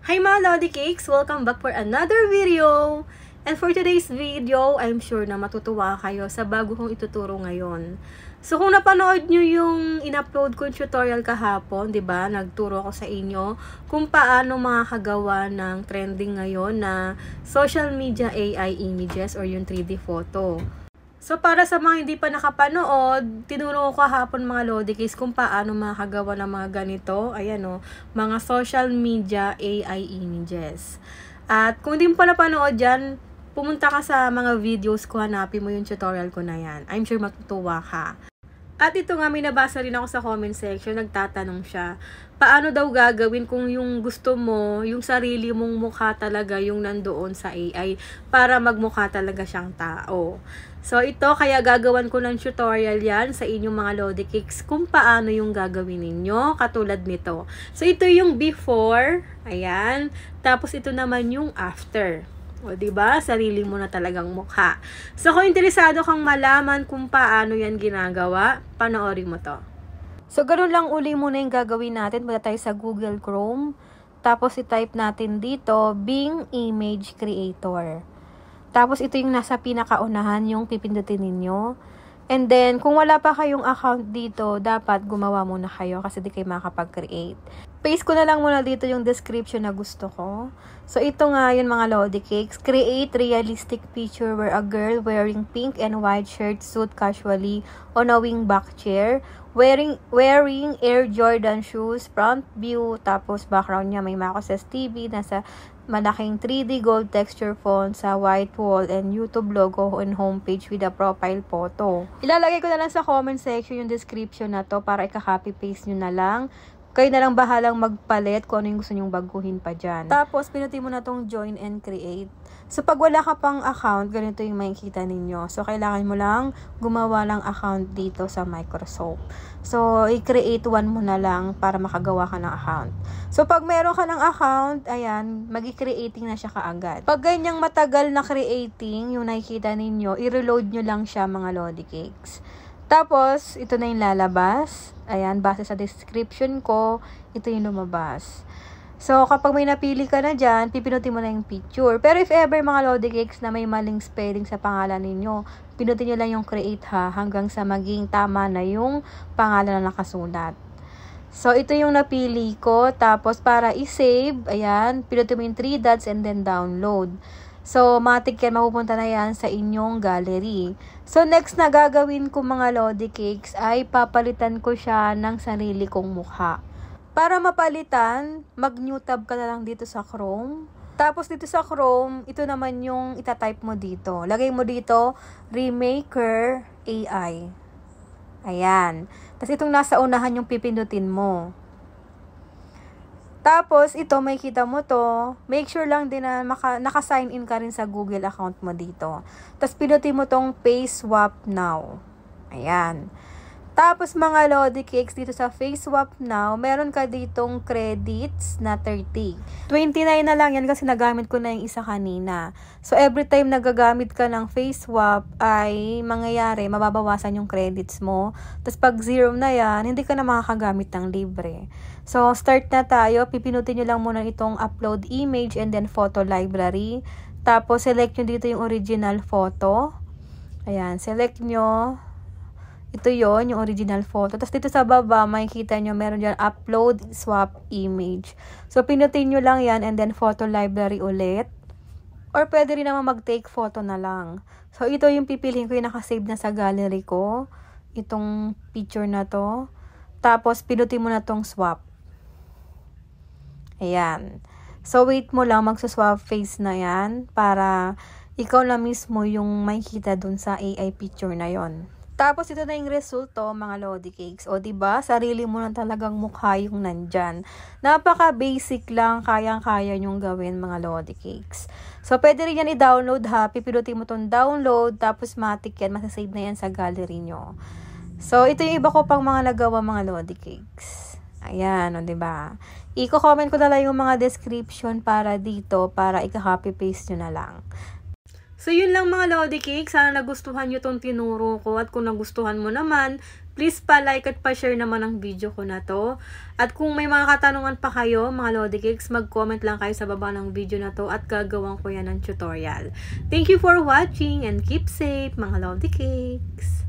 Hi mga Lodi Cakes! Welcome back for another video! And for today's video, I'm sure na matutuwa kayo sa bago kong ituturo ngayon. So kung napanood nyo yung in-upload kong tutorial kahapon, di ba? Nagturo ako sa inyo kung paano makakagawa ng trending ngayon na social media AI images or yung 3D photo. So, para sa mga hindi pa nakapanood, tinuro ko kahapon mga Lodi Cakes kung paano makagawa ng mga ganito. Ayan o, mga social media AI images. At kung hindi mo pa napanood dyan, pumunta ka sa mga videos ko, hanapin mo yung tutorial ko na yan. I'm sure matutuwa ka. At ito nga, may nabasa rin ako sa comment section, nagtatanong siya, paano daw gagawin kung yung gusto mo, yung sarili mong mukha talaga yung nandoon sa AI para magmukha talaga siyang tao. So ito, kaya gagawan ko ng tutorial yan sa inyong mga Lodi Cakes kung paano yung gagawin ninyo, katulad nito. So ito yung before, ayan, tapos ito naman yung after. O, diba? Sarili mo na talagang mukha. So, kung interesado kang malaman kung paano yan ginagawa, panoorin mo to. So, ganoon lang uli muna yung gagawin natin. Punta tayo sa Google Chrome. Tapos, i-type natin dito, Bing Image Creator. Tapos, ito yung nasa pinakaunahan, yung pipindutin ninyo. And then, kung wala pa kayong account dito, dapat gumawa muna kayo kasi di kayo makakapag-create. Paste ko na lang muna dito yung description na gusto ko. So, ito nga yun mga Lodi Cakes. Create realistic picture where a girl wearing pink and white shirt suit casually on a wingback chair. Wearing Air Jordan shoes, front view, tapos background niya may Macos TV, nasa malaking 3D gold texture font sa white wall and YouTube logo on homepage with a profile photo. Ilalagay ko na lang sa comment section yung description na to para i-copy paste nyo na lang. Kayo na lang bahalang magpalit kung ano yung gusto nyong baguhin pa dyan. Tapos, pinutin mo na tong join and create. So, pag wala ka pang account, ganito yung makikita ninyo. So, kailangan mo lang gumawa ng account dito sa Microsoft. So, i-create one mo na lang para makagawa ka ng account. So, pag meron ka ng account, ayan, mag-i-creating na siya kaagad. Pag ganyang matagal na creating, yung nakikita ninyo, i-reload nyo lang siya mga Lodi Cakes. Tapos, ito na yung lalabas. Ayan, base sa description ko, ito yung lumabas. So, kapag may napili ka na dyan, pipinutin mo na yung picture. Pero if ever mga Lodi Cakes na may maling spelling sa pangalan ninyo, pinutin nyo lang yung create ha, hanggang sa maging tama na yung pangalan na nakasulat. So, ito yung napili ko. Tapos, para i-save, ayan, pinutin mo yung 3 dots and then download. So, matik yan, mapupunta na yan sa inyong gallery. So, next na gagawin ko mga Lodi Cakes ay papalitan ko siya ng sarili kong mukha. Para mapalitan, mag-new tab ka na lang dito sa Chrome. Tapos dito sa Chrome, ito naman yung itatype mo dito. Lagay mo dito, Remaker AI. Ayan. Tapos itong nasa unahan yung pipindutin mo. Tapos, ito, makikita mo to. Make sure lang din na naka-sign in ka rin sa Google account mo dito. Tapos, pinutin mo tong Face Swap Now. Ayan. Tapos, mga Lodi Cakes, dito sa Face Swap Now, meron ka ditong credits na 30. 29 na lang yan kasi nagamit ko na yung isa kanina. So, every time nagagamit ka ng Face Swap, ay mangyayari, mababawasan yung credits mo. Tapos, pag 0 na yan, hindi ka na makakagamit ng libre. So, start na tayo. Pipinutin nyo lang muna itong upload image and then photo library. Tapos, select nyo dito yung original photo. Ayan, select nyo. Ito yon yung original photo. Tapos dito sa baba, makikita nyo, meron dyan upload, swap, image. So, pinutin nyo lang yan and then photo library ulit. Or pwede rin naman mag-take photo na lang. So, ito yung pipiliin ko yung nakasave na sa gallery ko. Itong picture na to. Tapos, pinutin mo na tong swap. Ayan. So, wait mo lang, magsuswap face na yan para ikaw na mismo yung makikita dun sa AI picture na yon. Tapos, ito na yung resulto, mga Lodi Cakes. O, diba? Sarili mo na talagang mukha yung nandyan. Napaka-basic lang, kayang-kaya nyong gawin, mga Lodi Cakes. So, pwede rin yan i-download ha. Pipilutin mo itong download, tapos matik yan, masasave na yan sa gallery nyo. So, ito yung iba ko pang mga nagawa, mga Lodi Cakes. Ayan, o, diba? I-comment ko na lang yung mga description para dito, para i-copy paste nyo na lang. So, yun lang mga Lodi Cakes. Sana nagustuhan nyo tong tinuro ko. At kung nagustuhan mo naman, Please pa-like at pa-share naman ang video ko na to. At kung may mga katanungan pa kayo, mga Lodi Cakes, mag-comment lang kayo sa baba ng video na to at gagawin ko yan ng tutorial. Thank you for watching and keep safe, mga Lodi Cakes!